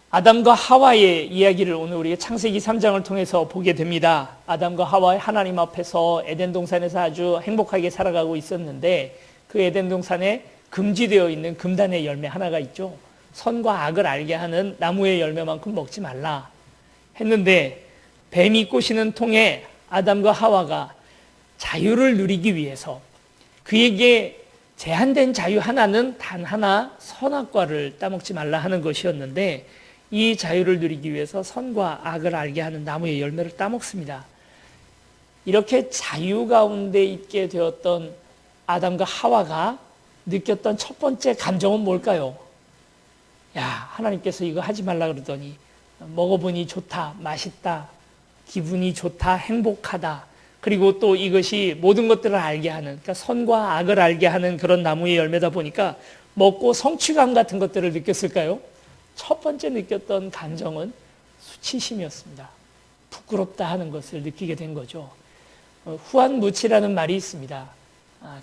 아담과 하와의 이야기를 오늘 우리가 창세기 3장을 통해서 보게 됩니다. 아담과 하와 하나님 앞에서 에덴 동산에서 아주 행복하게 살아가고 있었는데 그 에덴 동산에 금지되어 있는 금단의 열매 하나가 있죠. 선과 악을 알게 하는 나무의 열매만큼 먹지 말라 했는데 뱀이 꼬시는 통에 아담과 하와가 자유를 누리기 위해서 그에게 제한된 자유 하나는 단 하나 선악과를 따먹지 말라 하는 것이었는데 이 자유를 누리기 위해서 선과 악을 알게 하는 나무의 열매를 따먹습니다. 이렇게 자유 가운데 있게 되었던 아담과 하와가 느꼈던 첫 번째 감정은 뭘까요? 야, 하나님께서 이거 하지 말라 그러더니 먹어보니 좋다, 맛있다, 기분이 좋다, 행복하다. 그리고 또 이것이 모든 것들을 알게 하는, 그러니까 선과 악을 알게 하는 그런 나무의 열매다 보니까 먹고 성취감 같은 것들을 느꼈을까요? 첫 번째 느꼈던 감정은 수치심이었습니다. 부끄럽다 하는 것을 느끼게 된 거죠. 후한무치라는 말이 있습니다.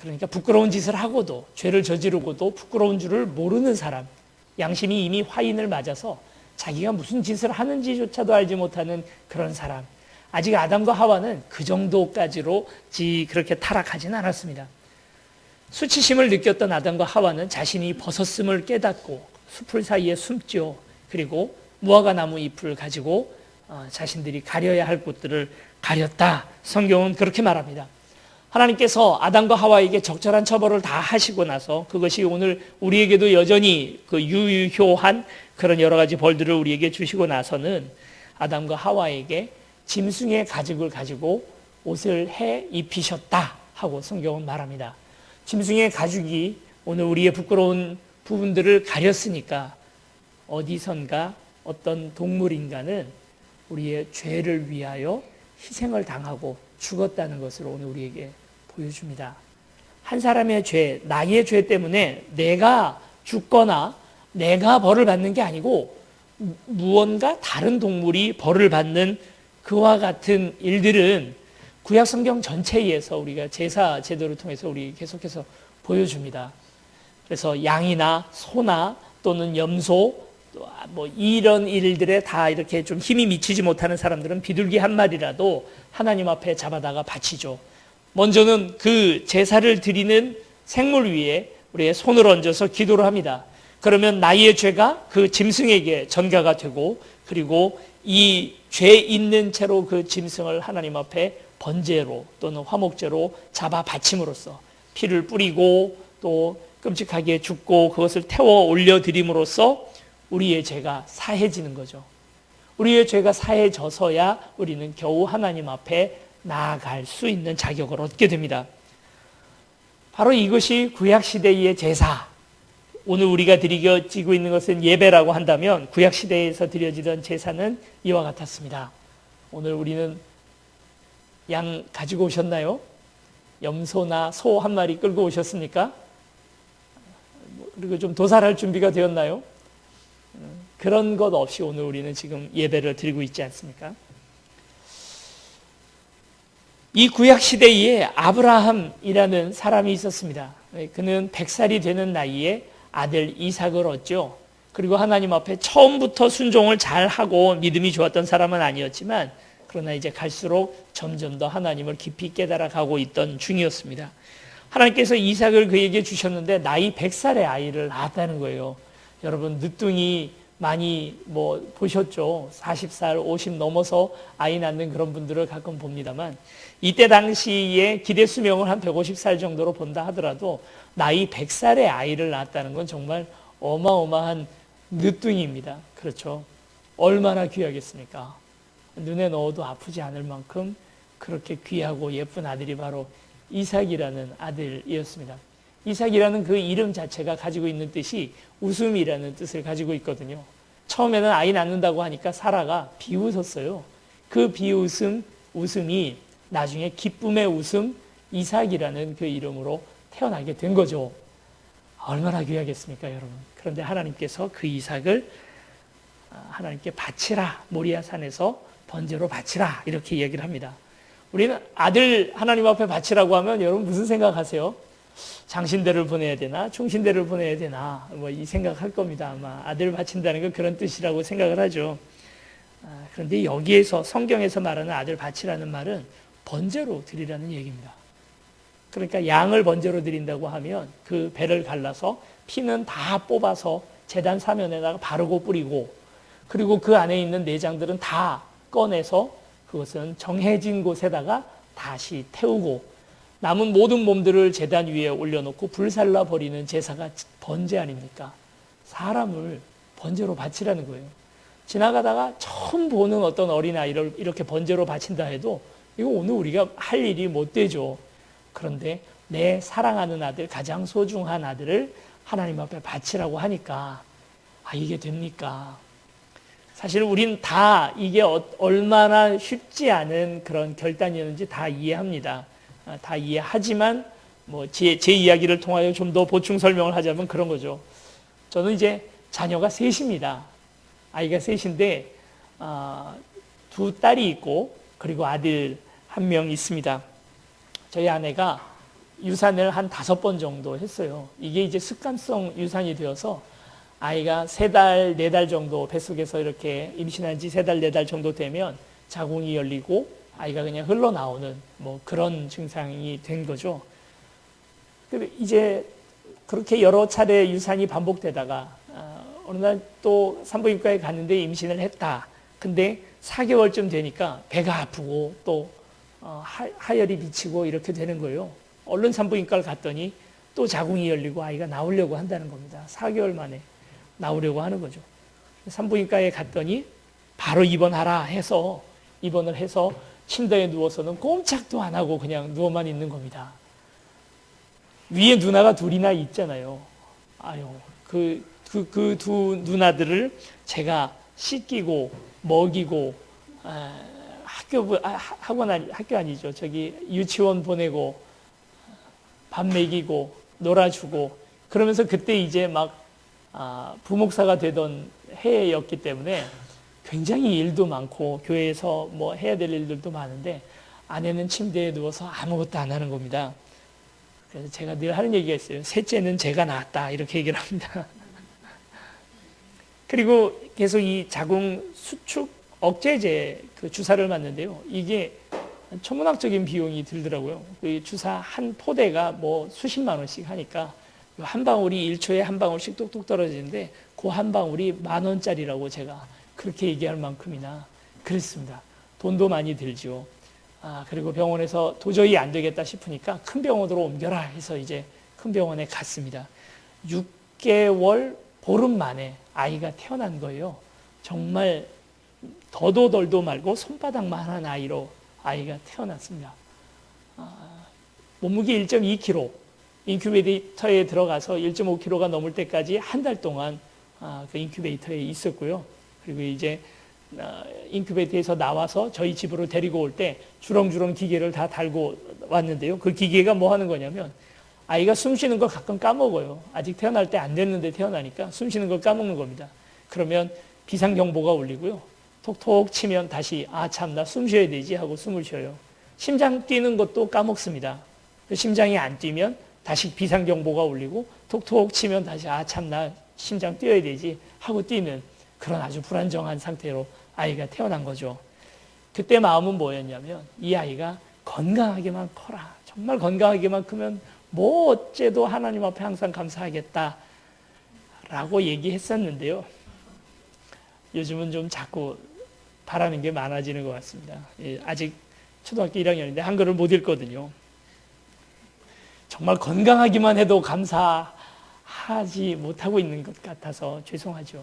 그러니까 부끄러운 짓을 하고도, 죄를 저지르고도 부끄러운 줄을 모르는 사람, 양심이 이미 화인을 맞아서 자기가 무슨 짓을 하는지조차도 알지 못하는 그런 사람. 아직 아담과 하와는 그 정도까지로 그렇게 타락하진 않았습니다. 수치심을 느꼈던 아담과 하와는 자신이 벗었음을 깨닫고 숲을 사이에 숨죠. 그리고 무화과 나무 잎을 가지고 자신들이 가려야 할 곳들을 가렸다. 성경은 그렇게 말합니다. 하나님께서 아담과 하와에게 적절한 처벌을 다 하시고 나서 그것이 오늘 우리에게도 여전히 그 유효한 그런 여러 가지 벌들을 우리에게 주시고 나서는 아담과 하와에게 짐승의 가죽을 가지고 옷을 해 입히셨다 하고 성경은 말합니다. 짐승의 가죽이 오늘 우리의 부끄러운 부분들을 가렸으니까 어디선가 어떤 동물인가는 우리의 죄를 위하여 희생을 당하고 죽었다는 것을 오늘 우리에게 보여줍니다. 한 사람의 죄, 나의 죄 때문에 내가 죽거나 내가 벌을 받는 게 아니고 무언가 다른 동물이 벌을 받는 그와 같은 일들은 구약 성경 전체에서 우리가 제사 제도를 통해서 우리 계속해서 보여줍니다. 그래서 양이나 소나 또는 염소 뭐 이런 일들에 다 이렇게 좀 힘이 미치지 못하는 사람들은 비둘기 한 마리라도 하나님 앞에 잡아다가 바치죠. 먼저는 그 제사를 드리는 생물 위에 우리의 손을 얹어서 기도를 합니다. 그러면 나의 죄가 그 짐승에게 전가가 되고 그리고 이 죄 있는 채로 그 짐승을 하나님 앞에 번제로 또는 화목제로 잡아 바침으로써 피를 뿌리고 또 끔찍하게 죽고 그것을 태워 올려드림으로써 우리의 죄가 사해지는 거죠. 우리의 죄가 사해져서야 우리는 겨우 하나님 앞에 나아갈 수 있는 자격을 얻게 됩니다. 바로 이것이 구약시대의 제사, 오늘 우리가 드리고 있는 것은 예배라고 한다면 구약시대에서 드려지던 제사는 이와 같았습니다. 오늘 우리는 양 가지고 오셨나요? 염소나 소 한 마리 끌고 오셨습니까? 그리고 좀 도살할 준비가 되었나요? 그런 것 없이 오늘 우리는 지금 예배를 드리고 있지 않습니까? 이 구약시대에 아브라함이라는 사람이 있었습니다. 그는 100살이 되는 나이에 아들 이삭을 얻죠. 그리고 하나님 앞에 처음부터 순종을 잘하고 믿음이 좋았던 사람은 아니었지만 그러나 이제 갈수록 점점 더 하나님을 깊이 깨달아 가고 있던 중이었습니다. 하나님께서 이삭을 그에게 주셨는데 나이 100살의 아이를 낳았다는 거예요. 여러분 늦둥이 많이 보셨죠? 40살, 50 넘어서 아이 낳는 그런 분들을 가끔 봅니다만 이때 당시에 기대 수명을 한 150살 정도로 본다 하더라도 나이 100살의 아이를 낳았다는 건 정말 어마어마한 늦둥이입니다. 그렇죠? 얼마나 귀하겠습니까? 눈에 넣어도 아프지 않을 만큼 그렇게 귀하고 예쁜 아들이 바로 이삭이라는 아들이었습니다. 이삭이라는 그 이름 자체가 가지고 있는 뜻이 웃음이라는 뜻을 가지고 있거든요. 처음에는 아이 낳는다고 하니까 사라가 비웃었어요. 그 웃음이 나중에 기쁨의 웃음 이삭이라는 그 이름으로 태어나게 된 거죠. 얼마나 귀하겠습니까, 여러분. 그런데 하나님께서 그 이삭을 하나님께 바치라, 모리아 산에서 번제로 바치라 이렇게 얘기를 합니다. 우리는 아들 하나님 앞에 바치라고 하면 여러분 무슨 생각하세요? 장신대를 보내야 되나 충신대를 보내야 되나 뭐 이 생각할 겁니다. 아마 아들 바친다는 건 그런 뜻이라고 생각을 하죠. 그런데 여기에서 성경에서 말하는 아들 바치라는 말은 번제로 드리라는 얘기입니다. 그러니까 양을 번제로 드린다고 하면 그 배를 갈라서 피는 다 뽑아서 제단 사면에다가 바르고 뿌리고, 그리고 그 안에 있는 내장들은 다 꺼내서 그것은 정해진 곳에다가 다시 태우고, 남은 모든 몸들을 제단 위에 올려놓고 불살라 버리는 제사가 번제 아닙니까? 사람을 번제로 바치라는 거예요. 지나가다가 처음 보는 어떤 어린아이를 이렇게 번제로 바친다 해도 이거 오늘 우리가 할 일이 못 되죠. 그런데 내 사랑하는 아들, 가장 소중한 아들을 하나님 앞에 바치라고 하니까 이게 됩니까? 사실 우린 다 이게 얼마나 쉽지 않은 그런 결단이었는지 다 이해합니다. 다 이해하지만 뭐 제 이야기를 통하여 좀 더 보충 설명을 하자면 그런 거죠. 저는 이제 자녀가 셋입니다. 아이가 셋인데 두 딸이 있고 그리고 아들 한 명 있습니다. 저희 아내가 유산을 한 5번 정도 했어요. 이게 이제 습관성 유산이 되어서 아이가 3달, 4달 정도 뱃속에서 이렇게 임신한 지 3달, 4달 정도 되면 자궁이 열리고 아이가 그냥 흘러나오는 뭐 그런 증상이 된 거죠. 이제 그렇게 여러 차례 유산이 반복되다가 어느 날 또 산부인과에 갔는데 임신을 했다. 근데 4개월쯤 되니까 배가 아프고 또 하열이 미치고 이렇게 되는 거예요. 얼른 산부인과를 갔더니 또 자궁이 열리고 아이가 나오려고 한다는 겁니다. 4개월 만에 나오려고 하는 거죠. 산부인과에 갔더니 바로 입원하라 해서 입원을 해서 침대에 누워서는 꼼짝도 안 하고 그냥 누워만 있는 겁니다. 위에 누나가 둘이나 있잖아요. 그 두 누나들을 제가 씻기고 먹이고 학교 아니죠. 유치원 보내고 밥 먹이고 놀아주고 그러면서 그때 이제 막 부목사가 되던 해였기 때문에 굉장히 일도 많고 교회에서 뭐 해야 될 일들도 많은데 아내는 침대에 누워서 아무것도 안 하는 겁니다. 그래서 제가 늘 하는 얘기가 있어요. 셋째는 제가 낳았다 이렇게 얘기를 합니다. 그리고 계속 이 자궁 수축 억제제 그 주사를 맞는데요. 이게 천문학적인 비용이 들더라고요. 그 주사 한 포대가 뭐 수십만 원씩 하니까 한 방울이 1초에 한 방울씩 뚝뚝 떨어지는데 그 한 방울이 10,000원짜리라고 제가 그렇게 얘기할 만큼이나 그랬습니다. 돈도 많이 들죠. 그리고 병원에서 도저히 안 되겠다 싶으니까 큰 병원으로 옮겨라 해서 이제 큰 병원에 갔습니다. 6개월 보름 만에 아이가 태어난 거예요. 정말 더도 덜도 말고 손바닥만한 아이로 아이가 태어났습니다. 몸무게 1.2kg, 인큐베이터에 들어가서 1.5kg가 넘을 때까지 한 달 동안 그 인큐베이터에 있었고요. 그리고 이제 인큐베이터에서 나와서 저희 집으로 데리고 올 때 주렁주렁 기계를 다 달고 왔는데요. 그 기계가 뭐 하는 거냐면 아이가 숨 쉬는 걸 가끔 까먹어요. 아직 태어날 때 안 됐는데 태어나니까 숨 쉬는 걸 까먹는 겁니다. 그러면 비상경보가 울리고요. 톡톡 치면 다시 참 나 숨 쉬어야 되지 하고 숨을 쉬어요. 심장 뛰는 것도 까먹습니다. 심장이 안 뛰면 다시 비상경보가 울리고 톡톡 치면 다시 참 나 심장 뛰어야 되지 하고 뛰는 그런 아주 불안정한 상태로 아이가 태어난 거죠. 그때 마음은 뭐였냐면 이 아이가 건강하게만 커라. 정말 건강하게만 크면 뭐 어째도 하나님 앞에 항상 감사하겠다 라고 얘기했었는데요. 요즘은 좀 자꾸 바라는 게 많아지는 것 같습니다. 아직 초등학교 1학년인데 한글을 못 읽거든요. 정말 건강하기만 해도 감사하지 못하고 있는 것 같아서 죄송하죠.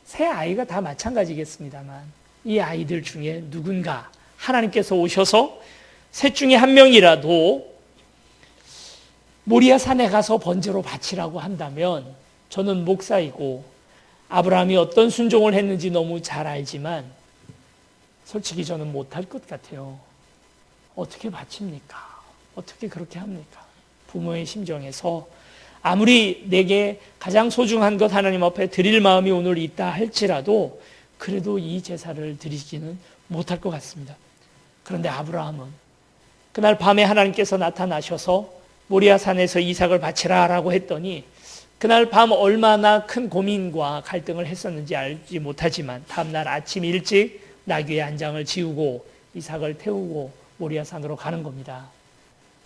새 아이가 다 마찬가지겠습니다만 이 아이들 중에 누군가 하나님께서 오셔서 셋 중에 한 명이라도 모리아 산에 가서 번제로 바치라고 한다면 저는 목사이고 아브라함이 어떤 순종을 했는지 너무 잘 알지만 솔직히 저는 못할 것 같아요. 어떻게 바칩니까? 어떻게 그렇게 합니까? 부모의 심정에서 아무리 내게 가장 소중한 것 하나님 앞에 드릴 마음이 오늘 있다 할지라도 그래도 이 제사를 드리지는 못할 것 같습니다. 그런데 아브라함은 그날 밤에 하나님께서 나타나셔서 모리아산에서 이삭을 바치라라고 했더니 그날 밤 얼마나 큰 고민과 갈등을 했었는지 알지 못하지만 다음날 아침 일찍 나귀의 한 장을 지우고 이삭을 태우고 모리아산으로 가는 겁니다.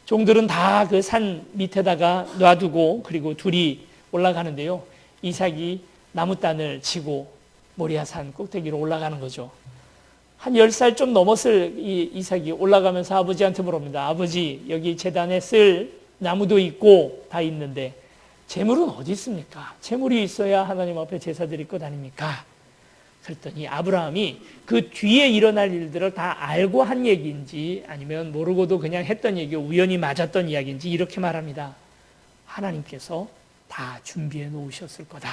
종들은 다 그 산 밑에다가 놔두고 그리고 둘이 올라가는데요. 이삭이 나무단을 지고 모리아산 꼭대기로 올라가는 거죠. 한 10살 좀 넘었을 이삭이 올라가면서 아버지한테 물어봅니다. 아버지, 여기 제단에 쓸 나무도 있고 다 있는데 재물은 어디 있습니까? 재물이 있어야 하나님 앞에 제사 드릴 것 아닙니까? 그랬더니 아브라함이 그 뒤에 일어날 일들을 다 알고 한 얘기인지 아니면 모르고도 그냥 했던 얘기, 우연히 맞았던 이야기인지 이렇게 말합니다. 하나님께서 다 준비해 놓으셨을 거다.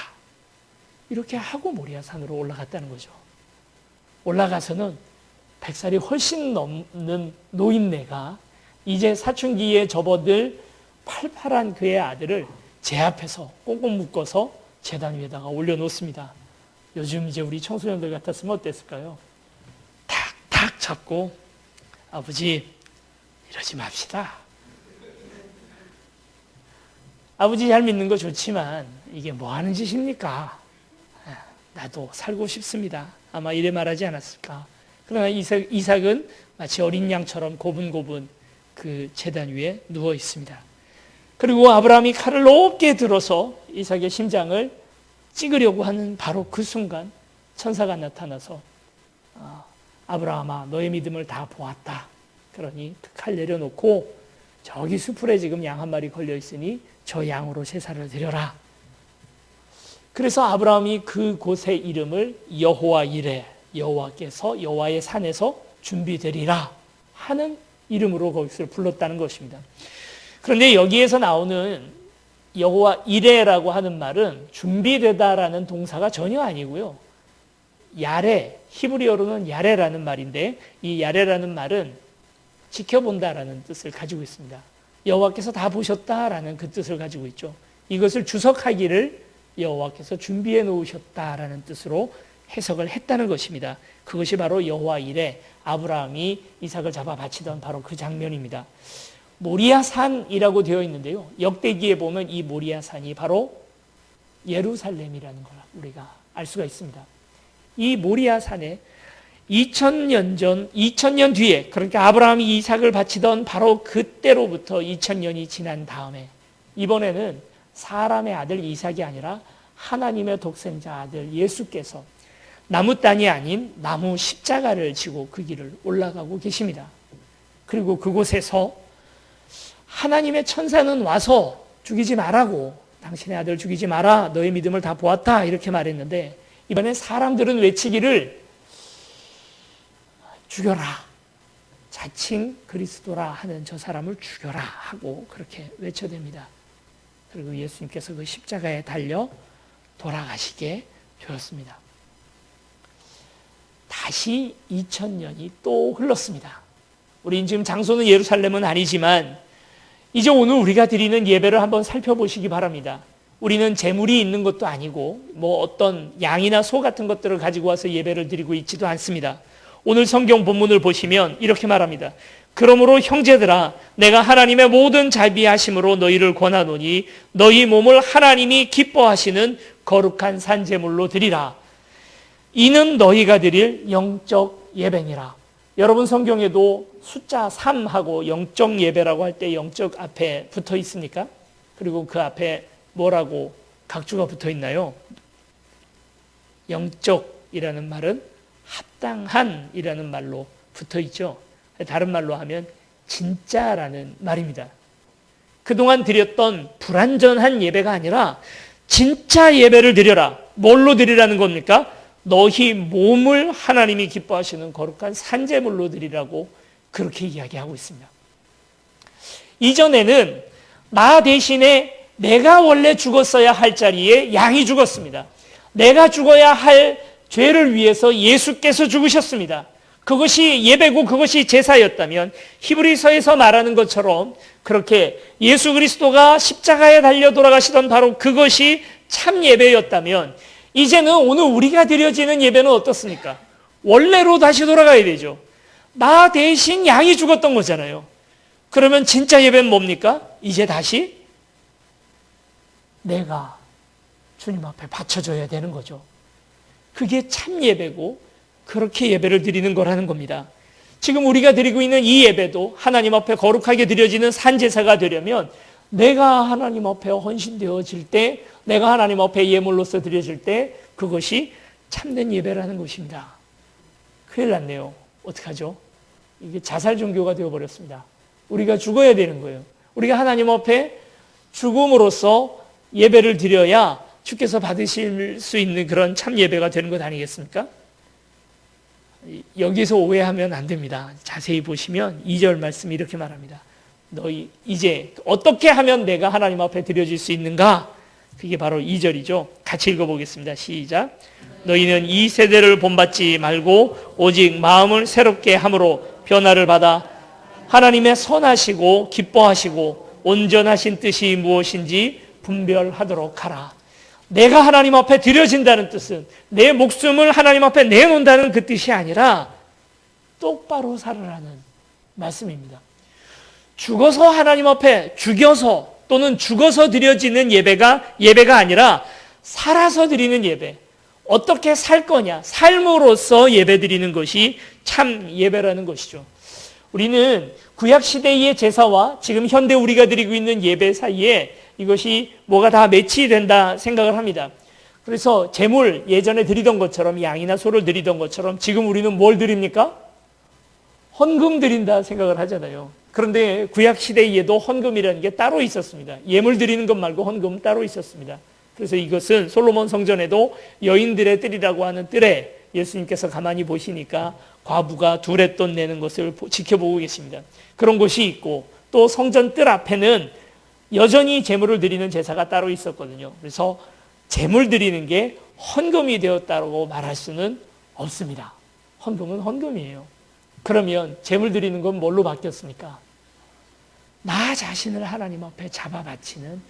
이렇게 하고 모리아산으로 올라갔다는 거죠. 올라가서는 100살이 훨씬 넘는 노인네가 이제 사춘기에 접어들 팔팔한 그의 아들을 제 앞에서 꽁꽁 묶어서 제단 위에다가 올려놓습니다. 요즘 이제 우리 청소년들 같았으면 어땠을까요? 탁탁 잡고 아버지 이러지 맙시다. 아버지 잘 믿는 거 좋지만 이게 뭐 하는 짓입니까? 나도 살고 싶습니다. 아마 이래 말하지 않았을까. 그러나 이삭은 마치 어린 양처럼 고분고분 그 제단 위에 누워 있습니다. 그리고 아브라함이 칼을 높게 들어서 이삭의 심장을 찍으려고 하는 바로 그 순간 천사가 나타나서 아브라함아 너의 믿음을 다 보았다. 그러니 그 칼 내려놓고 저기 수풀에 지금 양 한 마리 걸려 있으니 저 양으로 제사를 드려라. 그래서 아브라함이 그곳의 이름을 여호와 이레, 여호와께서 여호와의 산에서 준비되리라 하는 이름으로 거기서 불렀다는 것입니다. 그런데 여기에서 나오는 여호와 이레라고 하는 말은 준비되다라는 동사가 전혀 아니고요. 야레, 히브리어로는 야레라는 말인데 이 야레라는 말은 지켜본다라는 뜻을 가지고 있습니다. 여호와께서 다 보셨다라는 그 뜻을 가지고 있죠. 이것을 주석하기를 여호와께서 준비해 놓으셨다라는 뜻으로 해석을 했다는 것입니다. 그것이 바로 여호와 이레, 아브라함이 이삭을 잡아 바치던 바로 그 장면입니다. 모리아산이라고 되어 있는데요. 역대기에 보면 이 모리아산이 바로 예루살렘이라는 걸 우리가 알 수가 있습니다. 이 모리아산에 2000년 뒤에, 그러니까 아브라함이 이삭을 바치던 바로 그때로부터 2000년이 지난 다음에 이번에는 사람의 아들 이삭이 아니라 하나님의 독생자 아들 예수께서 나무단이 아닌 나무 십자가를 지고 그 길을 올라가고 계십니다. 그리고 그곳에서 하나님의 천사는 와서 죽이지 말라고, 당신의 아들 죽이지 마라, 너의 믿음을 다 보았다 이렇게 말했는데 이번에 사람들은 외치기를 죽여라, 자칭 그리스도라 하는 저 사람을 죽여라 하고 그렇게 외쳐댑니다. 그리고 예수님께서 그 십자가에 달려 돌아가시게 되었습니다. 다시 2000년이 또 흘렀습니다. 우리 지금 장소는 예루살렘은 아니지만 이제 오늘 우리가 드리는 예배를 한번 살펴보시기 바랍니다. 우리는 재물이 있는 것도 아니고 뭐 어떤 양이나 소 같은 것들을 가지고 와서 예배를 드리고 있지도 않습니다. 오늘 성경 본문을 보시면 이렇게 말합니다. 그러므로 형제들아 내가 하나님의 모든 자비하심으로 너희를 권하노니 너희 몸을 하나님이 기뻐하시는 거룩한 산제물로 드리라. 이는 너희가 드릴 영적 예배니라. 여러분 성경에도 숫자 3하고 영적 예배라고 할 때 영적 앞에 붙어 있습니까? 그리고 그 앞에 뭐라고 각주가 붙어 있나요? 영적이라는 말은 합당한이라는 말로 붙어 있죠. 다른 말로 하면 진짜라는 말입니다. 그동안 드렸던 불완전한 예배가 아니라 진짜 예배를 드려라. 뭘로 드리라는 겁니까? 너희 몸을 하나님이 기뻐하시는 거룩한 산제물로 드리라고 그렇게 이야기하고 있습니다. 이전에는 나 대신에 내가 원래 죽었어야 할 자리에 양이 죽었습니다. 내가 죽어야 할 죄를 위해서 예수께서 죽으셨습니다. 그것이 예배고 그것이 제사였다면 히브리서에서 말하는 것처럼 그렇게 예수 그리스도가 십자가에 달려 돌아가시던 바로 그것이 참 예배였다면 이제는 오늘 우리가 드려지는 예배는 어떻습니까? 원래로 다시 돌아가야 되죠. 나 대신 양이 죽었던 거잖아요. 그러면 진짜 예배는 뭡니까? 이제 다시 내가 주님 앞에 바쳐줘야 되는 거죠. 그게 참 예배고 그렇게 예배를 드리는 거라는 겁니다. 지금 우리가 드리고 있는 이 예배도 하나님 앞에 거룩하게 드려지는 산제사가 되려면 내가 하나님 앞에 헌신되어질 때, 내가 하나님 앞에 예물로서 드려질 때 그것이 참된 예배라는 것입니다. 큰일 났네요. 어떡하죠? 이게 자살 종교가 되어버렸습니다. 우리가 죽어야 되는 거예요. 우리가 하나님 앞에 죽음으로써 예배를 드려야 주께서 받으실 수 있는 그런 참 예배가 되는 것 아니겠습니까? 여기서 오해하면 안 됩니다. 자세히 보시면 2절 말씀이 이렇게 말합니다. 너희 이제 어떻게 하면 내가 하나님 앞에 드려질 수 있는가? 그게 바로 2절이죠. 같이 읽어보겠습니다. 시작. 너희는 이 세대를 본받지 말고 오직 마음을 새롭게 함으로 변화를 받아 하나님의 선하시고 기뻐하시고 온전하신 뜻이 무엇인지 분별하도록 하라. 내가 하나님 앞에 드려진다는 뜻은 내 목숨을 하나님 앞에 내놓는다는 그 뜻이 아니라 똑바로 살아라는 말씀입니다. 죽어서 하나님 앞에 죽여서 또는 죽어서 드려지는 예배가 아니라 살아서 드리는 예배. 어떻게 살 거냐, 삶으로서 예배 드리는 것이 참 예배라는 것이죠. 우리는 구약시대의 제사와 지금 현대 우리가 드리고 있는 예배 사이에 이것이 뭐가 다 매치된다 생각을 합니다. 그래서 제물 예전에 드리던 것처럼 양이나 소를 드리던 것처럼 지금 우리는 뭘 드립니까? 헌금 드린다 생각을 하잖아요. 그런데 구약시대에도 헌금이라는 게 따로 있었습니다. 예물 드리는 것 말고 헌금은 따로 있었습니다. 그래서 이것은 솔로몬 성전에도 여인들의 뜰이라고 하는 뜰에 예수님께서 가만히 보시니까 과부가 두렛돈 내는 것을 지켜보고 계십니다. 그런 곳이 있고 또 성전 뜰 앞에는 여전히 제물을 드리는 제사가 따로 있었거든요. 그래서 제물 드리는 게 헌금이 되었다고 말할 수는 없습니다. 헌금은 헌금이에요. 그러면 제물 드리는 건 뭘로 바뀌었습니까? 나 자신을 하나님 앞에 잡아 바치는,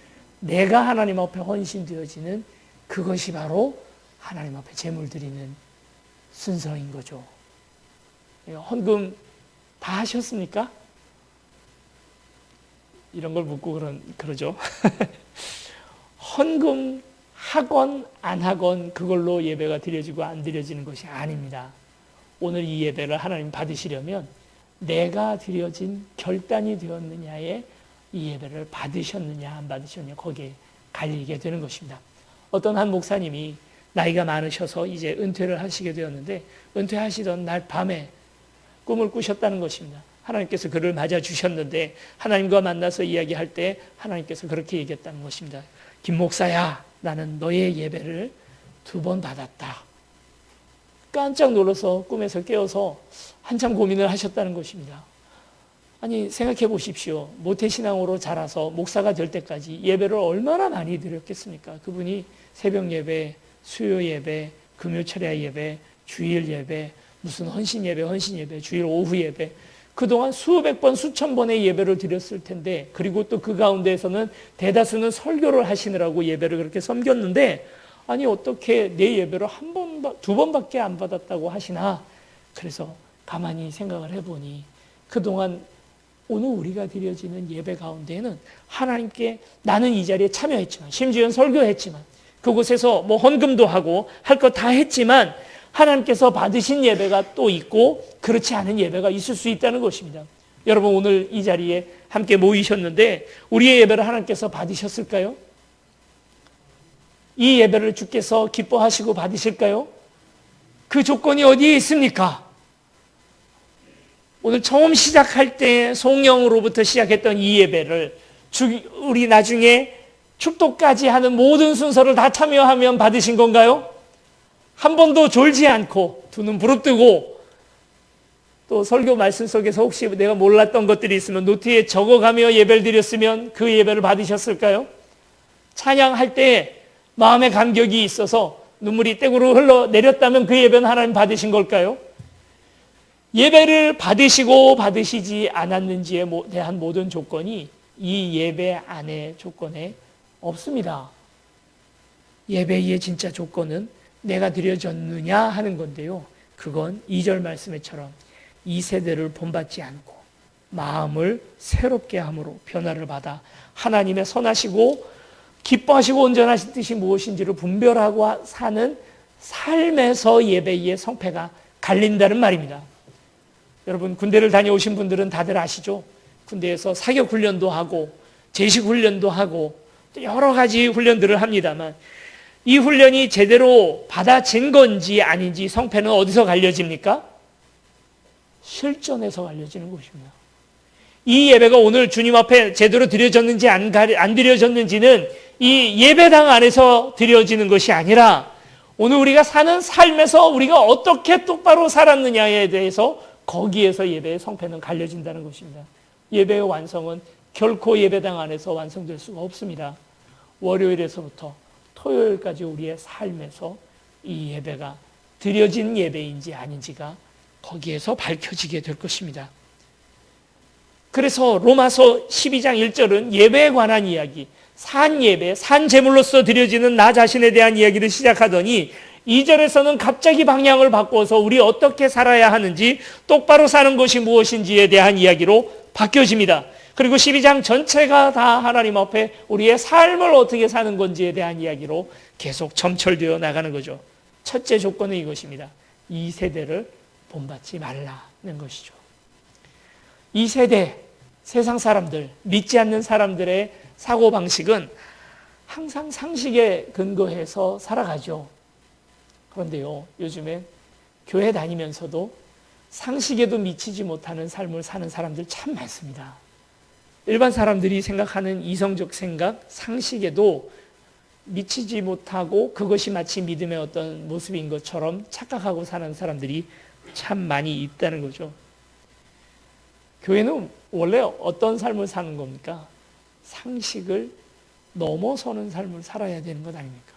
내가 하나님 앞에 헌신되어지는 그것이 바로 하나님 앞에 제물 드리는 순서인 거죠. 헌금 다 하셨습니까? 이런 걸 묻고 그러죠. 헌금 하건 안 하건 그걸로 예배가 드려지고 안 드려지는 것이 아닙니다. 오늘 이 예배를 하나님 받으시려면 내가 드려진 결단이 되었느냐에 이 예배를 받으셨느냐 안 받으셨느냐 거기에 갈리게 되는 것입니다. 어떤 한 목사님이 나이가 많으셔서 이제 은퇴를 하시게 되었는데 은퇴하시던 날 밤에 꿈을 꾸셨다는 것입니다. 하나님께서 그를 맞아주셨는데 하나님과 만나서 이야기할 때 하나님께서 그렇게 얘기했다는 것입니다. 김 목사야, 나는 너의 예배를 2번 받았다. 깜짝 놀라서 꿈에서 깨어서 한참 고민을 하셨다는 것입니다. 아니 생각해 보십시오. 모태신앙으로 자라서 목사가 될 때까지 예배를 얼마나 많이 드렸겠습니까? 그분이 새벽 예배, 수요 예배, 금요철야 예배, 주일 예배, 무슨 헌신 예배, 주일 오후 예배, 그동안 수백 번, 수천 번의 예배를 드렸을 텐데, 그리고 또 그 가운데에서는 대다수는 설교를 하시느라고 예배를 그렇게 섬겼는데, 아니 어떻게 내 예배를 2번밖에 안 받았다고 하시나? 그래서 가만히 생각을 해보니 그동안 오늘 우리가 드려지는 예배 가운데에는 하나님께 나는 이 자리에 참여했지만, 심지어는 설교했지만, 그곳에서 뭐 헌금도 하고 할 것 다 했지만 하나님께서 받으신 예배가 또 있고 그렇지 않은 예배가 있을 수 있다는 것입니다. 여러분 오늘 이 자리에 함께 모이셨는데 우리의 예배를 하나님께서 받으셨을까요? 이 예배를 주께서 기뻐하시고 받으실까요? 그 조건이 어디에 있습니까? 오늘 처음 시작할 때 송영으로부터 시작했던 이 예배를 우리 나중에 축도까지 하는 모든 순서를 다 참여하면 받으신 건가요? 한 번도 졸지 않고 두 눈 부릅뜨고 또 설교 말씀 속에서 혹시 내가 몰랐던 것들이 있으면 노트에 적어가며 예배를 드렸으면 그 예배를 받으셨을까요? 찬양할 때 마음의 감격이 있어서 눈물이 떼구르 흘러내렸다면 그 예배는 하나님 받으신 걸까요? 예배를 받으시고 받으시지 않았는지에 대한 모든 조건이 이 예배 안에 조건에 없습니다. 예배의 진짜 조건은 내가 드려졌느냐 하는 건데요. 그건 2절 말씀에처럼 이 세대를 본받지 않고 마음을 새롭게 함으로 변화를 받아 하나님의 선하시고 기뻐하시고 온전하신 뜻이 무엇인지를 분별하고 사는 삶에서 예배의 성패가 갈린다는 말입니다. 여러분, 군대를 다녀오신 분들은 다들 아시죠? 군대에서 사격 훈련도 하고 제식 훈련도 하고 여러 가지 훈련들을 합니다만, 이 훈련이 제대로 받아진 건지 아닌지 성패는 어디서 갈려집니까? 실전에서 갈려지는 것입니다. 이 예배가 오늘 주님 앞에 제대로 드려졌는지 안 드려졌는지는 이 예배당 안에서 드려지는 것이 아니라 오늘 우리가 사는 삶에서 우리가 어떻게 똑바로 살았느냐에 대해서 거기에서 예배의 성패는 갈려진다는 것입니다. 예배의 완성은 결코 예배당 안에서 완성될 수가 없습니다. 월요일에서부터 토요일까지 우리의 삶에서 이 예배가 드려진 예배인지 아닌지가 거기에서 밝혀지게 될 것입니다. 그래서 로마서 12장 1절은 예배에 관한 이야기, 산 예배, 산 제물로서 드려지는 나 자신에 대한 이야기를 시작하더니 2절에서는 갑자기 방향을 바꿔서 우리 어떻게 살아야 하는지, 똑바로 사는 것이 무엇인지에 대한 이야기로 바뀌어집니다. 그리고 12장 전체가 다 하나님 앞에 우리의 삶을 어떻게 사는 건지에 대한 이야기로 계속 점철되어 나가는 거죠. 첫째 조건은 이것입니다. 이 세대를 본받지 말라는 것이죠. 이 세대, 세상 사람들, 믿지 않는 사람들의 사고방식은 항상 상식에 근거해서 살아가죠. 그런데요, 요즘에 교회 다니면서도 상식에도 미치지 못하는 삶을 사는 사람들 참 많습니다. 일반 사람들이 생각하는 이성적 생각, 상식에도 미치지 못하고 그것이 마치 믿음의 어떤 모습인 것처럼 착각하고 사는 사람들이 참 많이 있다는 거죠. 교회는 원래 어떤 삶을 사는 겁니까? 상식을 넘어서는 삶을 살아야 되는 것 아닙니까?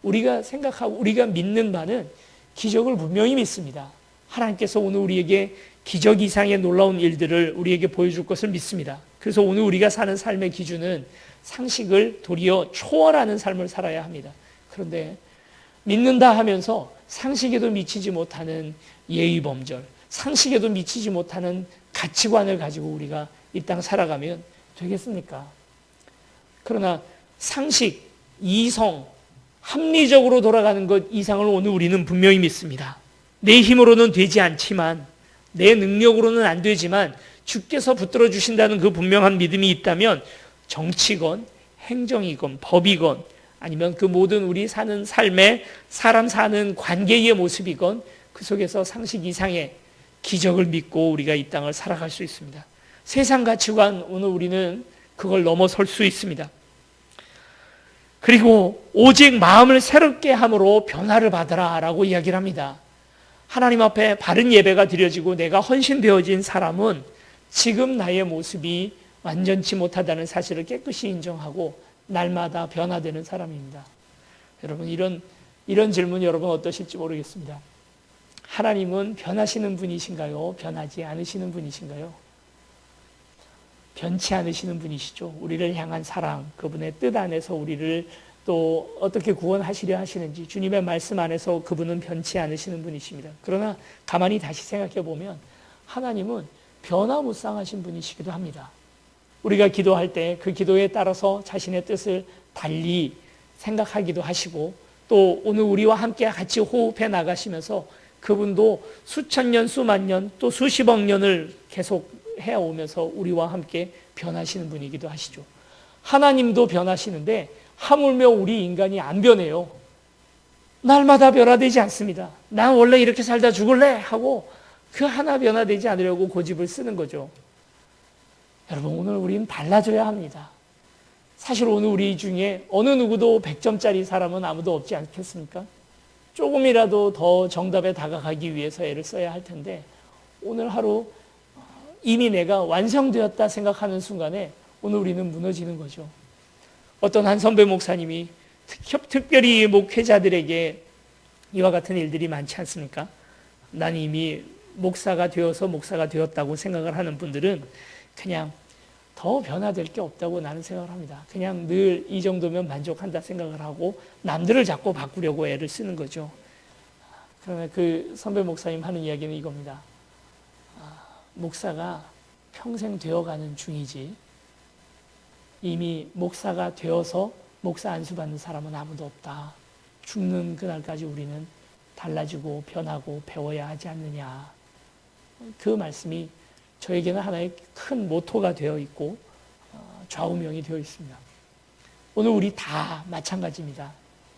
우리가 생각하고 우리가 믿는 바는 기적을 분명히 믿습니다. 하나님께서 오늘 우리에게 기적 이상의 놀라운 일들을 우리에게 보여줄 것을 믿습니다. 그래서 오늘 우리가 사는 삶의 기준은 상식을 도리어 초월하는 삶을 살아야 합니다. 그런데 믿는다 하면서 상식에도 미치지 못하는 예의범절, 상식에도 미치지 못하는 가치관을 가지고 우리가 이 땅 살아가면 되겠습니까? 그러나 상식, 이성, 합리적으로 돌아가는 것 이상을 오늘 우리는 분명히 믿습니다. 내 힘으로는 되지 않지만, 내 능력으로는 안 되지만 주께서 붙들어 주신다는 그 분명한 믿음이 있다면 정치건 행정이건 법이건 아니면 그 모든 우리 사는 삶의 사람 사는 관계의 모습이건 그 속에서 상식 이상의 기적을 믿고 우리가 이 땅을 살아갈 수 있습니다. 세상 가치관, 오늘 우리는 그걸 넘어설 수 있습니다. 그리고 오직 마음을 새롭게 함으로 변화를 받으라 라고 이야기를 합니다. 하나님 앞에 바른 예배가 드려지고 내가 헌신되어진 사람은 지금 나의 모습이 완전치 못하다는 사실을 깨끗이 인정하고 날마다 변화되는 사람입니다. 여러분, 이런 질문 여러분 어떠실지 모르겠습니다. 하나님은 변하시는 분이신가요? 변하지 않으시는 분이신가요? 변치 않으시는 분이시죠. 우리를 향한 사랑, 그분의 뜻 안에서 우리를 또 어떻게 구원하시려 하시는지 주님의 말씀 안에서 그분은 변치 않으시는 분이십니다. 그러나 가만히 다시 생각해 보면 하나님은 변화무쌍하신 분이시기도 합니다. 우리가 기도할 때 그 기도에 따라서 자신의 뜻을 달리 생각하기도 하시고 또 오늘 우리와 함께 같이 호흡해 나가시면서 그분도 수천 년, 수만 년, 또 수십억 년을 계속 해오면서 우리와 함께 변하시는 분이기도 하시죠. 하나님도 변하시는데 하물며 우리 인간이 안 변해요. 날마다 변화되지 않습니다. 난 원래 이렇게 살다 죽을래 하고 그 하나 변화되지 않으려고 고집을 쓰는 거죠. 여러분, 오늘 우리는 달라져야 합니다. 사실 오늘 우리 중에 어느 누구도 100점짜리 사람은 아무도 없지 않겠습니까? 조금이라도 더 정답에 다가가기 위해서 애를 써야 할 텐데 오늘 하루 이미 내가 완성되었다 생각하는 순간에 오늘 우리는 무너지는 거죠. 어떤 한 선배 목사님이 특별히 목회자들에게 이와 같은 일들이 많지 않습니까? 난 이미 목사가 되었다고 생각을 하는 분들은 그냥 더 변화될 게 없다고 나는 생각을 합니다. 그냥 늘 이 정도면 만족한다 생각을 하고 남들을 자꾸 바꾸려고 애를 쓰는 거죠. 그러면 그 선배 목사님 하는 이야기는 이겁니다. 목사가 평생 되어가는 중이지 이미 목사가 되어서 목사 안수 받는 사람은 아무도 없다. 죽는 그날까지 우리는 달라지고 변하고 배워야 하지 않느냐. 그 말씀이 저에게는 하나의 큰 모토가 되어 있고 좌우명이 되어 있습니다. 오늘 우리 다 마찬가지입니다.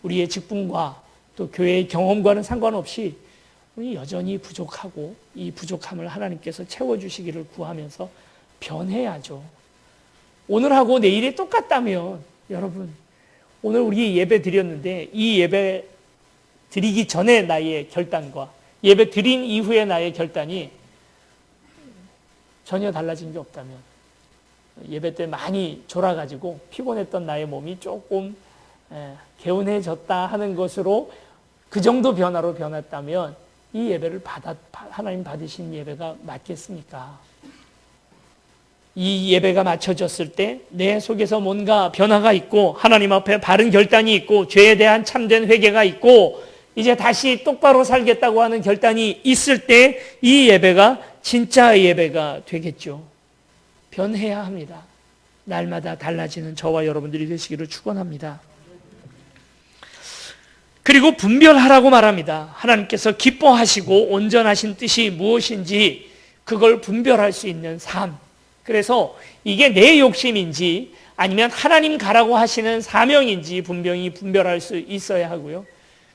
우리의 직분과 또 교회의 경험과는 상관없이 우리 여전히 부족하고 이 부족함을 하나님께서 채워주시기를 구하면서 변해야죠. 오늘하고 내일이 똑같다면 여러분 오늘 우리 예배 드렸는데 이 예배 드리기 전에 나의 결단과 예배 드린 이후에 나의 결단이 전혀 달라진 게 없다면 예배 때 많이 졸아가지고 피곤했던 나의 몸이 조금 개운해졌다 하는 것으로 그 정도 변화로 변했다면 이 예배를 하나님 받으신 예배가 맞겠습니까? 이 예배가 맞춰졌을 때 내 속에서 뭔가 변화가 있고 하나님 앞에 바른 결단이 있고 죄에 대한 참된 회개가 있고 이제 다시 똑바로 살겠다고 하는 결단이 있을 때 이 예배가 진짜 예배가 되겠죠. 변해야 합니다. 날마다 달라지는 저와 여러분들이 되시기를 축원합니다. 그리고 분별하라고 말합니다. 하나님께서 기뻐하시고 온전하신 뜻이 무엇인지 그걸 분별할 수 있는 삶. 그래서 이게 내 욕심인지 아니면 하나님 가라고 하시는 사명인지 분명히 분별할 수 있어야 하고요.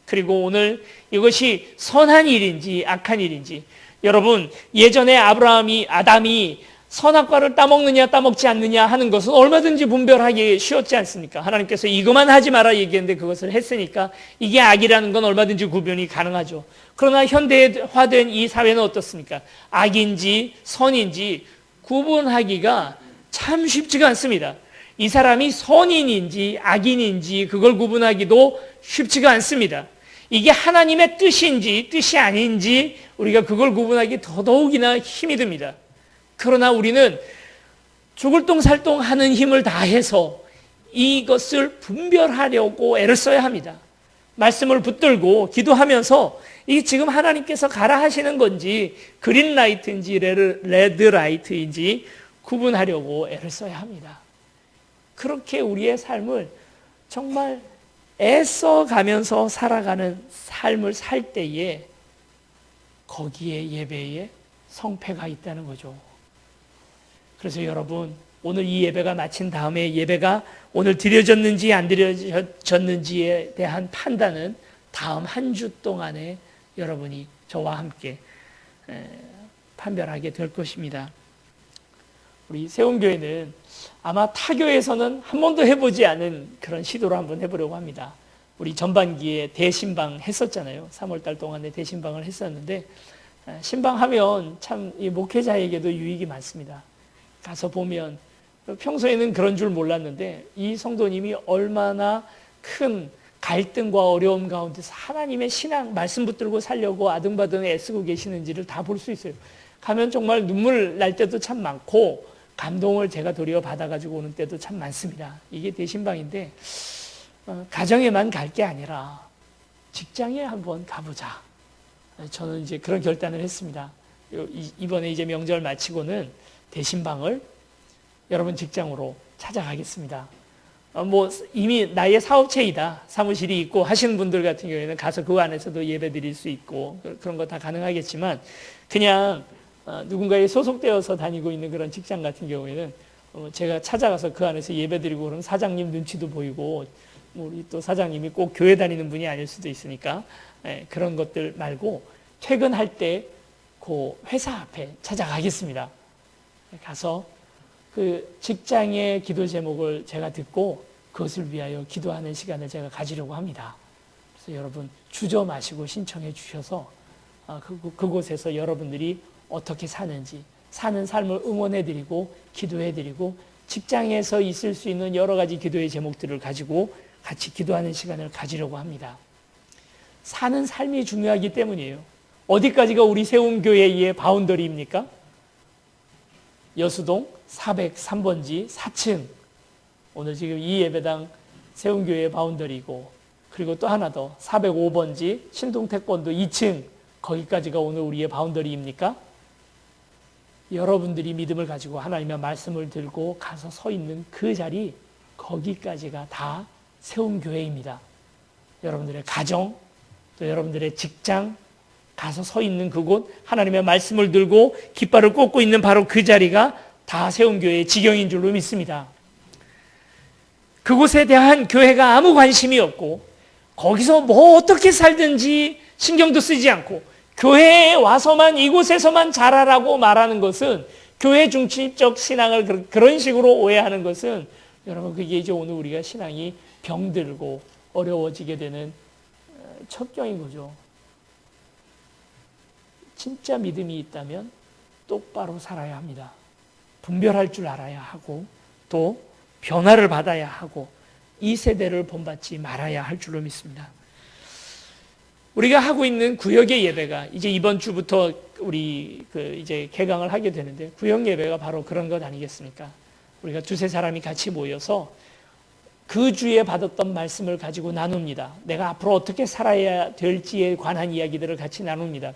그리고 오늘 이것이 선한 일인지 악한 일인지 여러분 예전에 아담이 선악과를 따먹느냐 따먹지 않느냐 하는 것은 얼마든지 분별하기 쉬웠지 않습니까? 하나님께서 이것만 하지 마라 얘기했는데 그것을 했으니까 이게 악이라는 건 얼마든지 구분이 가능하죠. 그러나 현대화된 이 사회는 어떻습니까? 악인지 선인지 구분하기가 참 쉽지가 않습니다. 이 사람이 선인인지 악인인지 그걸 구분하기도 쉽지가 않습니다. 이게 하나님의 뜻인지 뜻이 아닌지 우리가 그걸 구분하기 더더욱이나 힘이 듭니다. 그러나 우리는 죽을 똥살똥 하는 힘을 다해서 이것을 분별하려고 애를 써야 합니다. 말씀을 붙들고 기도하면서 이게 지금 하나님께서 가라 하시는 건지 그린라이트인지 레드라이트인지 구분하려고 애를 써야 합니다. 그렇게 우리의 삶을 정말 애써 가면서 살아가는 삶을 살 때에 거기에 예배에 성패가 있다는 거죠. 그래서 여러분 오늘 이 예배가 마친 다음에 예배가 오늘 드려졌는지 안 드려졌는지에 대한 판단은 다음 한 주 동안에 여러분이 저와 함께 판별하게 될 것입니다. 우리 세운교회는 아마 타교에서는 한 번도 해보지 않은 그런 시도를 한번 해보려고 합니다. 우리 전반기에 대신방 했었잖아요. 3월달 동안에 대신방을 했었는데 신방하면 참 이 목회자에게도 유익이 많습니다. 가서 보면 평소에는 그런 줄 몰랐는데 이 성도님이 얼마나 큰 갈등과 어려움 가운데서 하나님의 신앙 말씀 붙들고 살려고 아등바등 애쓰고 계시는지를 다 볼 수 있어요. 가면 정말 눈물 날 때도 참 많고 감동을 제가 도리어 받아가지고 오는 때도 참 많습니다. 이게 대신방인데 가정에만 갈 게 아니라 직장에 한번 가보자. 저는 이제 그런 결단을 했습니다. 이번에 이제 명절 마치고는 대신방을 여러분 직장으로 찾아가겠습니다. 뭐 이미 나의 사업체이다. 사무실이 있고 하시는 분들 같은 경우에는 가서 그 안에서도 예배 드릴 수 있고 그런 거 다 가능하겠지만 그냥 누군가에 소속되어서 다니고 있는 그런 직장 같은 경우에는 제가 찾아가서 그 안에서 예배 드리고 그러면 사장님 눈치도 보이고 우리 또 사장님이 꼭 교회 다니는 분이 아닐 수도 있으니까 그런 것들 말고 퇴근할 때 그 회사 앞에 찾아가겠습니다. 가서 그 직장의 기도 제목을 제가 듣고 그것을 위하여 기도하는 시간을 제가 가지려고 합니다. 그래서 여러분 주저 마시고 신청해 주셔서 그곳에서 여러분들이 어떻게 사는지 사는 삶을 응원해드리고 기도해드리고 직장에서 있을 수 있는 여러 가지 기도의 제목들을 가지고 같이 기도하는 시간을 가지려고 합니다. 사는 삶이 중요하기 때문이에요. 어디까지가 우리 세움교회의 바운더리입니까? 여수동 403번지 4층. 오늘 지금 이 예배당 세움교회의 바운더리고 그리고 또 하나 더 405번지 신동태권도 2층. 거기까지가 오늘 우리의 바운더리입니까? 여러분들이 믿음을 가지고 하나님의 말씀을 들고 가서 서 있는 그 자리, 거기까지가 다 세움교회입니다. 여러분들의 가정, 또 여러분들의 직장, 가서 서 있는 그곳, 하나님의 말씀을 들고 깃발을 꽂고 있는 바로 그 자리가 다 세움교회의 지경인 줄로 믿습니다. 그곳에 대한 교회가 아무 관심이 없고 거기서 뭐 어떻게 살든지 신경도 쓰지 않고 교회에 와서만 이곳에서만 잘하라고 말하는 것은, 교회 중심적 신앙을 그런 식으로 오해하는 것은, 여러분 그게 이제 오늘 우리가 신앙이 병들고 어려워지게 되는 첩경인 거죠. 진짜 믿음이 있다면 똑바로 살아야 합니다. 분별할 줄 알아야 하고 또 변화를 받아야 하고 이 세대를 본받지 말아야 할 줄로 믿습니다. 우리가 하고 있는 구역의 예배가 이제 이번 주부터 우리 이제 개강을 하게 되는데, 구역 예배가 바로 그런 것 아니겠습니까? 우리가 두세 사람이 같이 모여서 그 주에 받았던 말씀을 가지고 나눕니다. 내가 앞으로 어떻게 살아야 될지에 관한 이야기들을 같이 나눕니다.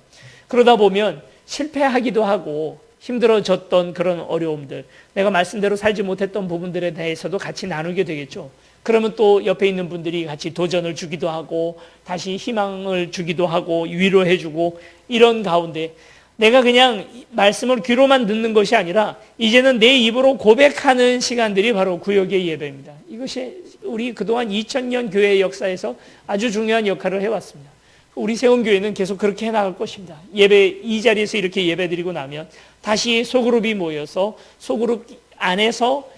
그러다 보면 실패하기도 하고 힘들어졌던 그런 어려움들, 내가 말씀대로 살지 못했던 부분들에 대해서도 같이 나누게 되겠죠. 그러면 또 옆에 있는 분들이 같이 도전을 주기도 하고 다시 희망을 주기도 하고 위로해 주고, 이런 가운데 내가 그냥 말씀을 귀로만 듣는 것이 아니라 이제는 내 입으로 고백하는 시간들이 바로 구역의 예배입니다. 이것이 우리 그동안 2000년 교회의 역사에서 아주 중요한 역할을 해왔습니다. 우리 세움교회는 계속 그렇게 해나갈 것입니다. 예배, 이 자리에서 이렇게 예배드리고 나면 다시 소그룹이 모여서 소그룹 안에서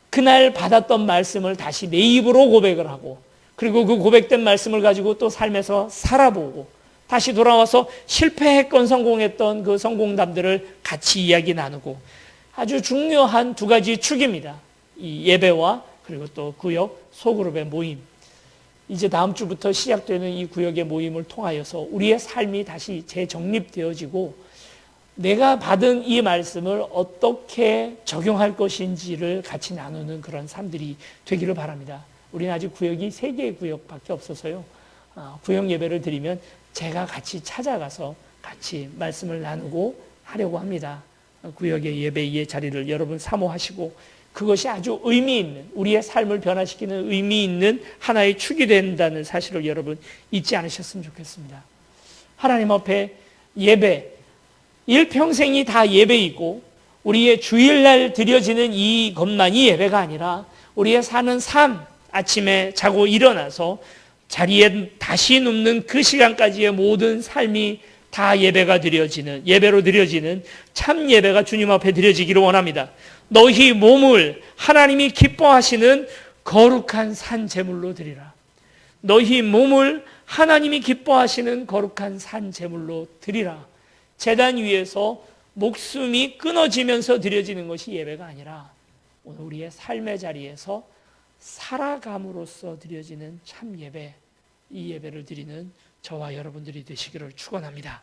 그날 받았던 말씀을 다시 내 입으로 고백을 하고, 그리고 그 고백된 말씀을 가지고 또 삶에서 살아보고, 다시 돌아와서 실패했건 성공했던 그 성공담들을 같이 이야기 나누고, 아주 중요한 두 가지 축입니다. 이 예배와 그리고 또 구역 소그룹의 모임. 이제 다음 주부터 시작되는 이 구역의 모임을 통하여서 우리의 삶이 다시 재정립되어지고 내가 받은 이 말씀을 어떻게 적용할 것인지를 같이 나누는 그런 삶들이 되기를 바랍니다. 우리는 아직 구역이 3개의 구역밖에 없어서요. 구역 예배를 드리면 제가 같이 찾아가서 같이 말씀을 나누고 하려고 합니다. 구역의 예배의 자리를 여러분 사모하시고, 그것이 아주 의미 있는, 우리의 삶을 변화시키는 의미 있는 하나의 축이 된다는 사실을 여러분 잊지 않으셨으면 좋겠습니다. 하나님 앞에 예배, 일평생이 다 예배이고 우리의 주일날 드려지는 이것만이 예배가 아니라 우리의 사는 삶, 아침에 자고 일어나서 자리에 다시 눕는 그 시간까지의 모든 삶이 다 예배가 드려지는, 예배로 드려지는 참 예배가 주님 앞에 드려지기를 원합니다. 너희 몸을 하나님이 기뻐하시는 거룩한 산 제물로 드리라. 너희 몸을 하나님이 기뻐하시는 거룩한 산 제물로 드리라. 제단 위에서 목숨이 끊어지면서 드려지는 것이 예배가 아니라 오늘 우리의 삶의 자리에서 살아감으로써 드려지는 참 예배, 이 예배를 드리는 저와 여러분들이 되시기를 축원합니다.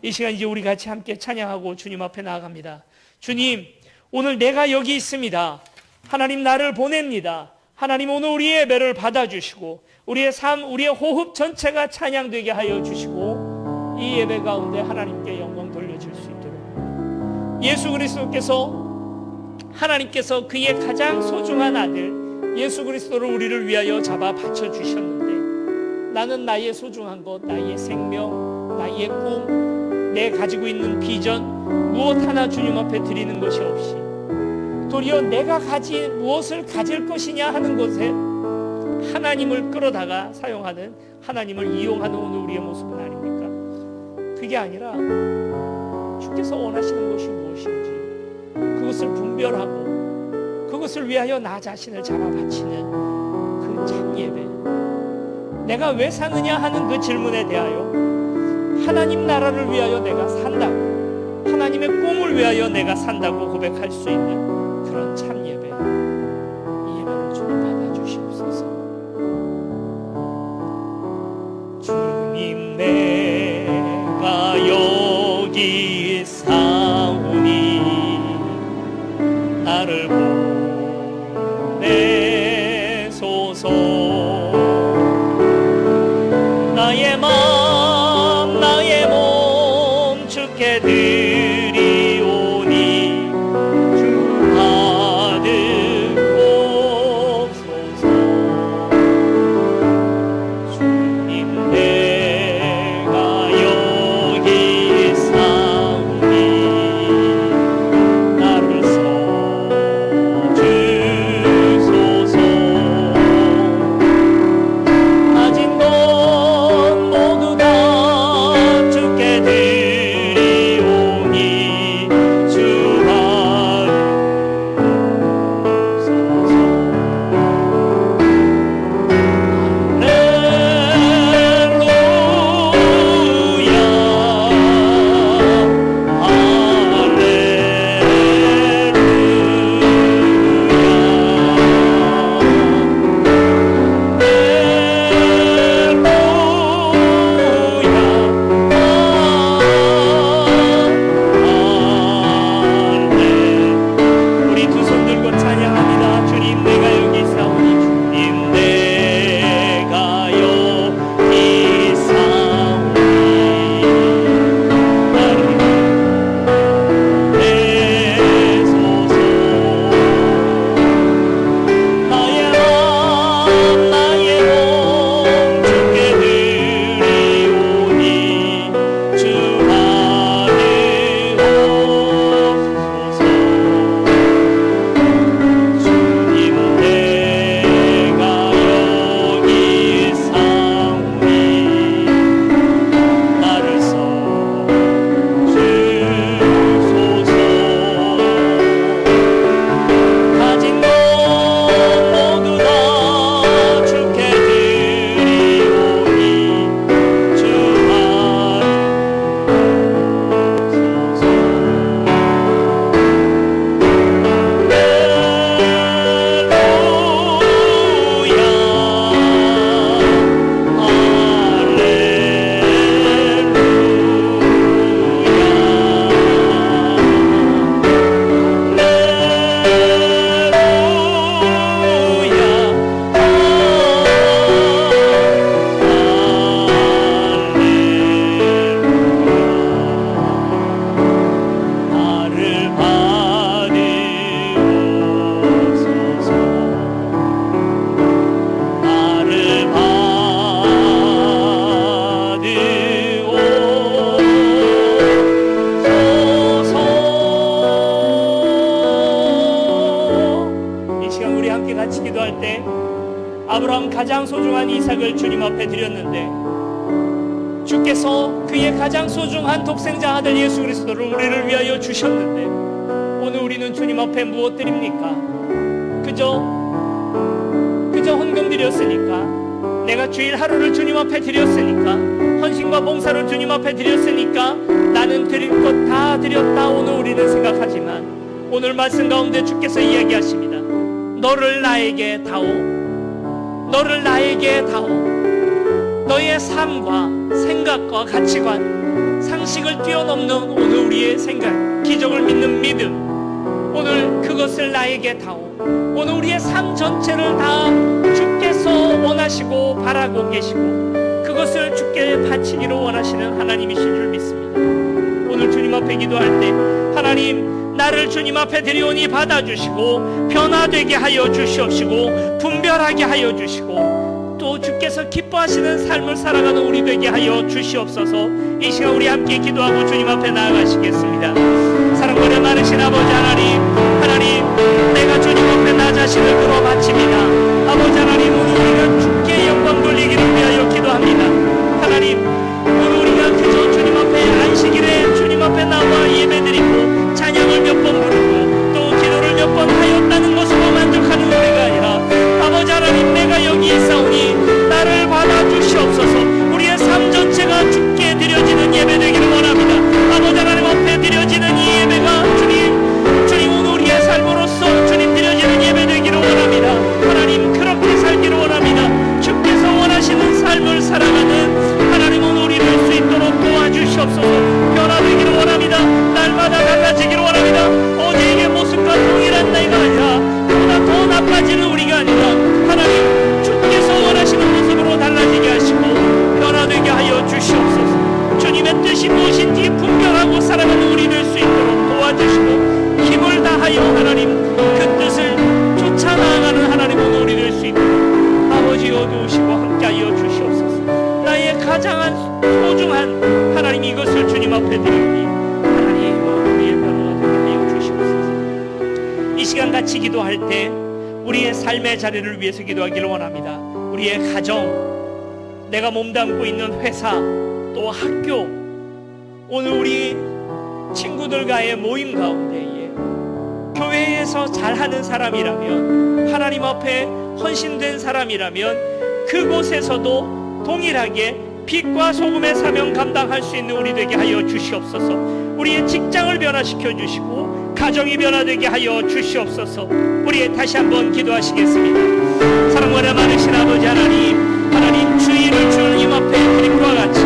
이 시간 이제 우리 같이 함께 찬양하고 주님 앞에 나아갑니다. 주님, 오늘 내가 여기 있습니다. 하나님 나를 보냅니다. 하나님 오늘 우리의 예배를 받아주시고 우리의 삶, 우리의 호흡 전체가 찬양되게 하여 주시고 이 예배 가운데 하나님께 영광 돌려줄 수 있도록, 예수 그리스도께서, 하나님께서 그의 가장 소중한 아들 예수 그리스도를 우리를 위하여 잡아 바쳐주셨는데, 나는 나의 소중한 것, 나의 생명, 나의 꿈, 내 가지고 있는 비전 무엇 하나 주님 앞에 드리는 것이 없이 도리어 내가 무엇을 가질 것이냐 하는 것에 하나님을 끌어다가 사용하는, 하나님을 이용하는 오늘 우리의 모습은 아닙니까? 그게 아니라 주께서 원하시는 것이 무엇인지 그것을 분별하고 그것을 위하여 나 자신을 잡아 바치는 그 참 예배, 내가 왜 사느냐 하는 그 질문에 대하여 하나님 나라를 위하여 내가 산다고, 하나님의 꿈을 위하여 내가 산다고 고백할 수 있는 그런 참 예배, 이 예배를 주님 받아주시옵소서. 주님 내가 여기 사오니 나를 보내소서. 나의 마음 나의 몸 주께 드리오니 가장 소중한 이삭을 주님 앞에 드렸는데 주께서 그의 가장 소중한 독생자 아들 예수 그리스도를 우리를 위하여 주셨는데 오늘 우리는 주님 앞에 무엇 드립니까? 그저 헌금 드렸으니까, 내가 주일 하루를 주님 앞에 드렸으니까, 헌신과 봉사를 주님 앞에 드렸으니까 나는 드릴 것 다 드렸다 오늘 우리는 생각하지만 오늘 말씀 가운데 주께서 이야기하십니다. 너를 나에게 다오, 너를 나에게 다오. 너의 삶과 생각과 가치관, 상식을 뛰어넘는 오늘 우리의 생각, 기적을 믿는 믿음, 오늘 그것을 나에게 다오. 오늘 우리의 삶 전체를 다 주께서 원하시고 바라고 계시고 그것을 주께 바치기를 원하시는 하나님이신 줄 믿습니다. 오늘 주님 앞에 기도할 때 하나님, 나를 주님 앞에 드리오니 받아주시고 변화되게 하여 주시옵시고 분별하게 하여 주시고 또 주께서 기뻐하시는 삶을 살아가는 우리 되게 하여 주시옵소서. 이 시간 우리 함께 기도하고 주님 앞에 나아가시겠습니다. 사랑과 많으신 아버지 하나님, 내가 주님 앞에 나 자신을 들어 바칩니다. 아버지 하나님, 오늘 우리가 주께 영광 돌리기를 위하여 기도합니다. 하나님, 오늘 우리가 그저 주님 앞에 안식일에 주님 앞에 나와 예배드리고 찬양을 몇 번 부르고 또 기도를 몇 번 하였다는 것으로 만족하는 우리가 아니라 아버지 하나님, 내가 여기 있사오니 나를 받아주시옵소서. 우리의 삶 전체가 주께 드려지는 예배 되기를 원합니다. 아버지 하나님 앞에 드려지는 이 예배가 주님 오늘 우리의 삶으로서 주님 드려지는 예배 되기를 원합니다. 하나님, 그렇게 살기를 원합니다. 주께서 원하시는 삶을 살아가는 하나님 오늘 우리 될 수 있도록 도와주시옵소서. 변화되기를 원합니다. 날마다 달라지기를 원합니다. 어제의 모습과 동일한 나이가 아니라 보다 더 나빠지는 우리가 아니라 하나님, 주께서 원하시는 모습으로 달라지게 하시고 변화되게 하여 주시옵소서. 주님의 뜻이 무엇인지 분별하고 살아가는 우리 될 수 있도록 도와주시고 힘을 다하여 하나님 그 뜻을 쫓아 나아가는 하나님 오늘 우리 될 수 있도록 아버지여 도우시고 함께하여 주시옵소서. 나의 가장 소중한 하나님 이것을 주님 앞에 드리니 하나님 우리의 변화가 되게 하여 주시옵소서. 이 시간 같이 기도할 때 우리의 삶의 자리를 위해서 기도하기를 원합니다. 우리의 가정, 내가 몸담고 있는 회사, 또 학교, 오늘 우리 친구들과의 모임 가운데에 교회에서 잘하는 사람이라면, 하나님 앞에 헌신된 사람이라면 그곳에서도 동일하게 빛과 소금의 사명 감당할 수 있는 우리 되게 하여 주시옵소서. 우리의 직장을 변화시켜 주시고 가정이 변화되게 하여 주시옵소서. 우리 다시 한번 기도하시겠습니다. 사랑과 많으신 아버지 하나님, 주일을 주님 앞에 드림과 같이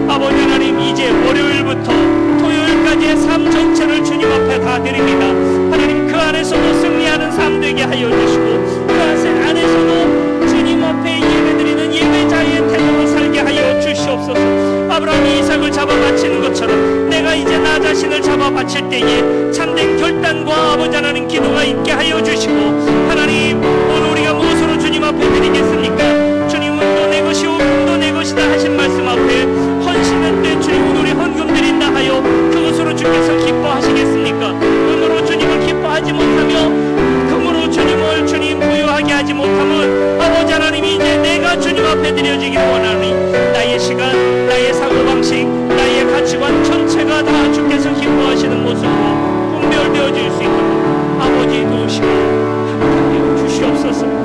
아버지 하나님, 이제 월요일부터 토요일까지의 삶 전체를 주님 앞에 다 드립니다. 하나님, 그 안에서도 승리하는 삶 되게 하여 주시고 그 안에서도 주님 앞에 예배드리는 예배자의 태도로 살게 하여 주시옵소서. 아브라함이 이삭을 잡아 바치는 것처럼 내가 이제 나 자신을 잡아 바칠 때에 참된 결단과 아버지 하나님 기도가 있게 하여 주시고 하나님, 오늘 우리가 무엇으로 주님 앞에 드리겠습니까? 주님은 또 내 것이오 금도 내 것이다 하신 말씀 앞에 헌신은 때 주님 오늘 우리 헌금 드린다 하여 그것으로 주께서 기뻐하시겠습니까? 금으로 주님을 기뻐하지 못하며 금으로 주님을 주님 부유하게 하지 못하면 아버지 하나님, 이제 내가 주님 앞에 드려지기를 원하니 나의 시간, 나의 사고방식, 나의 가치관 전체가 다 주께서 기뻐하시는 모습으로 분별되어질 수 있도록 아버지 도우시고 함께하여 주시옵소서.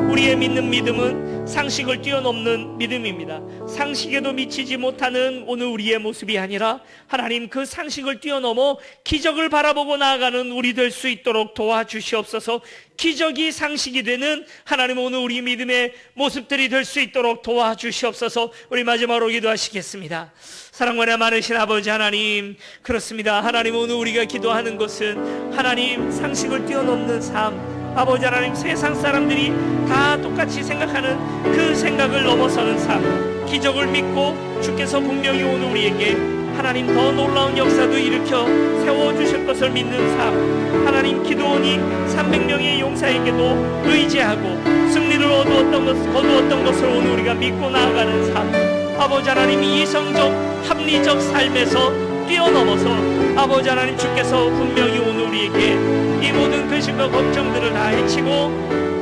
우리의 믿는 믿음은 상식을 뛰어넘는 믿음입니다. 상식에도 미치지 못하는 오늘 우리의 모습이 아니라 하나님, 그 상식을 뛰어넘어 기적을 바라보고 나아가는 우리 될 수 있도록 도와주시옵소서. 기적이 상식이 되는 하나님 오늘 우리 믿음의 모습들이 될 수 있도록 도와주시옵소서. 우리 마지막으로 기도하시겠습니다. 사랑과 많으신 아버지 하나님, 그렇습니다. 하나님, 오늘 우리가 기도하는 것은 하나님 상식을 뛰어넘는 삶, 아버지 하나님, 세상 사람들이 다 똑같이 생각하는 그 생각을 넘어서는 삶, 기적을 믿고 주께서 분명히 오늘 우리에게 하나님 더 놀라운 역사도 일으켜 세워주실 것을 믿는 삶, 하나님, 기도원이 300명의 용사에게도 의지하고 승리를 거두었던 것을 오늘 우리가 믿고 나아가는 삶, 아버지 하나님, 이성적 합리적 삶에서 뛰어넘어서 아버지 하나님, 주께서 분명히 오늘 우리에게 이 모든 근심과 걱정들을 다 해치고